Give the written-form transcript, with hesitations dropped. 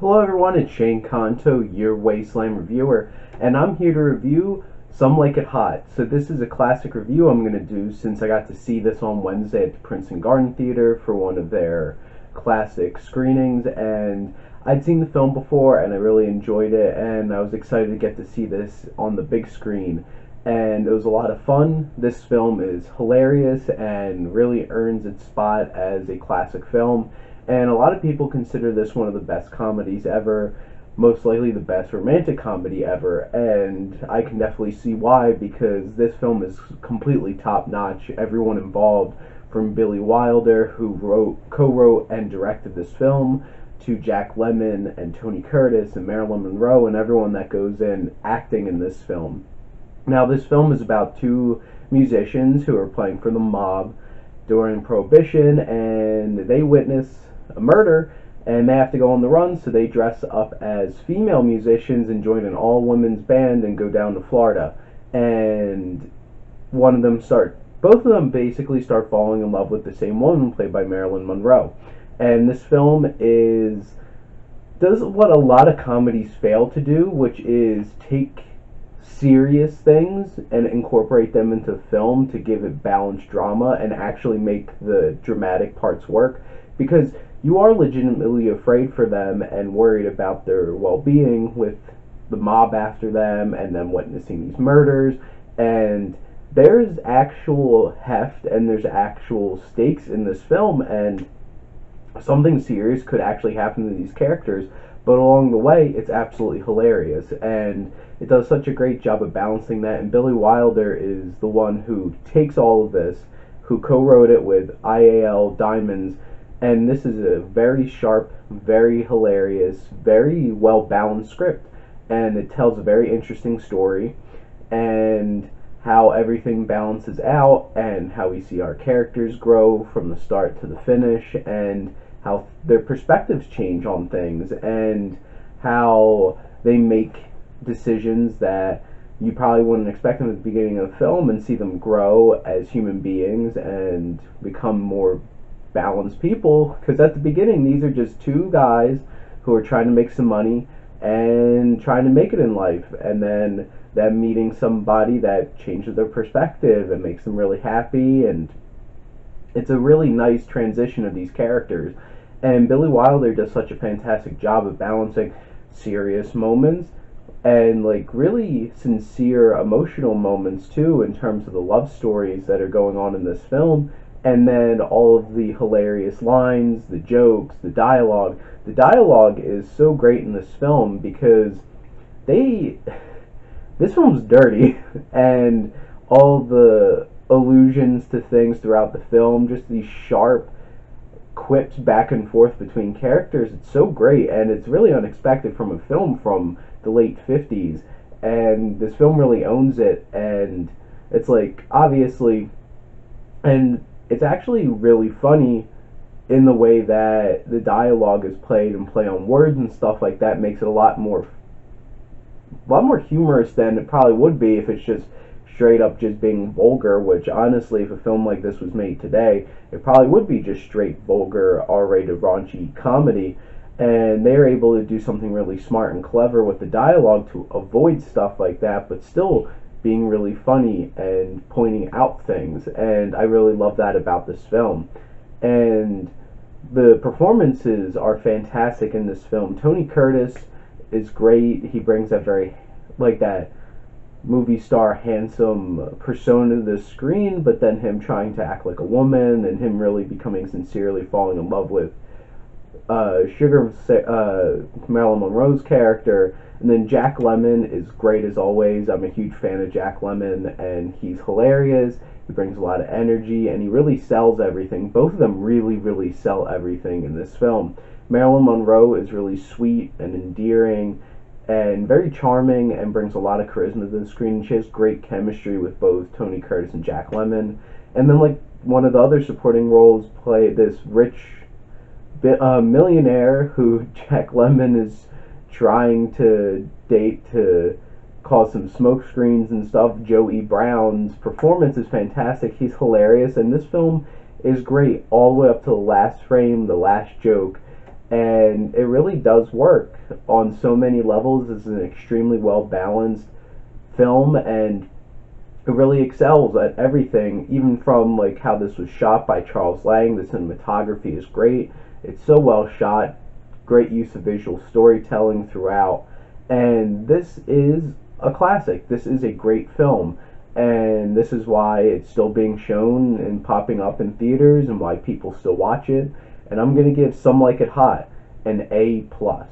Hello everyone, it's Shane Kanto, your Wasteland reviewer, and I'm here to review Some Like It Hot. So this is a classic review I'm going to do since I got to see this on Wednesday at the Princeton Garden Theater for one of their classic screenings, and I'd seen the film before and I really enjoyed it, and I was excited to get to see this on the big screen, and it was a lot of fun. This film is hilarious and really earns its spot as a classic film. And a lot of people consider this one of the best comedies ever, most likely the best romantic comedy ever, and I can definitely see why, because this film is completely top-notch. Everyone involved, from Billy Wilder, who co-wrote and directed this film, to Jack Lemmon and Tony Curtis and Marilyn Monroe and everyone that goes in acting in this film. Now, this film is about two musicians who are playing for the mob during Prohibition, and they witness a murder and they have to go on the run, so they dress up as female musicians and join an all-women's band and go down to Florida. And both of them basically start falling in love with the same woman played by Marilyn Monroe. And this film does what a lot of comedies fail to do, which is take serious things and incorporate them into film to give it balanced drama and actually make the dramatic parts work, because you are legitimately afraid for them and worried about their well-being with the mob after them and them witnessing these murders, and there's actual heft and there's actual stakes in this film, and something serious could actually happen to these characters, but along the way it's absolutely hilarious, and it does such a great job of balancing that. And Billy Wilder is the one who takes all of this, who co-wrote it with IAL Diamonds, and this is a very sharp, very hilarious, very well-balanced script, and it tells a very interesting story, and how everything balances out, and how we see our characters grow from the start to the finish, and how their perspectives change on things, and how they make decisions that you probably wouldn't expect them at the beginning of the film, and see them grow as human beings and become more balanced people. Because at the beginning, these are just two guys who are trying to make some money and trying to make it in life, and then them meeting somebody that changes their perspective and makes them really happy, and it's a really nice transition of these characters. And Billy Wilder does such a fantastic job of balancing serious moments and like really sincere emotional moments too, in terms of the love stories that are going on in this film, and then all of the hilarious lines, the jokes, the dialogue. The dialogue is so great in this film because this film's dirty, and all the allusions to things throughout the film, just these sharp quips back and forth between characters, it's so great, and it's really unexpected from a film from the late 50s, and this film really owns it, and it's like, obviously, and it's actually really funny in the way that the dialogue is played, and play on words and stuff like that makes it a lot more humorous than it probably would be if it's just straight up just being vulgar, which honestly, if a film like this was made today, it probably would be just straight vulgar, R-rated, raunchy comedy. And they're able to do something really smart and clever with the dialogue to avoid stuff like that, but still being really funny and pointing out things, and I really love that about this film. And the performances are fantastic in this film. Tony Curtis is great. He brings that very, like, that movie star handsome persona to the screen, but then him trying to act like a woman, and him really becoming sincerely falling in love with Marilyn Monroe's character. And then Jack Lemmon is great as always. I'm a huge fan of Jack Lemmon, and he's hilarious. He brings a lot of energy, and he really sells everything. Both of them really, really sell everything in this film. Marilyn Monroe is really sweet and endearing and very charming and brings a lot of charisma to the screen. She has great chemistry with both Tony Curtis and Jack Lemmon. And then, like, one of the other supporting roles play this rich millionaire who Jack Lemmon is trying to date to cause some smoke screens and stuff. Joe E. Brown's performance is fantastic. He's hilarious, and this film is great all the way up to the last frame, the last joke, and it really does work on so many levels. It's an extremely well balanced film, and it really excels at everything, even from like how this was shot by Charles Lang. The cinematography is great. It's so well shot, great use of visual storytelling throughout, and this is a classic. This is a great film, and this is why it's still being shown and popping up in theaters, and why people still watch it. And I'm gonna give Some Like It Hot an A plus.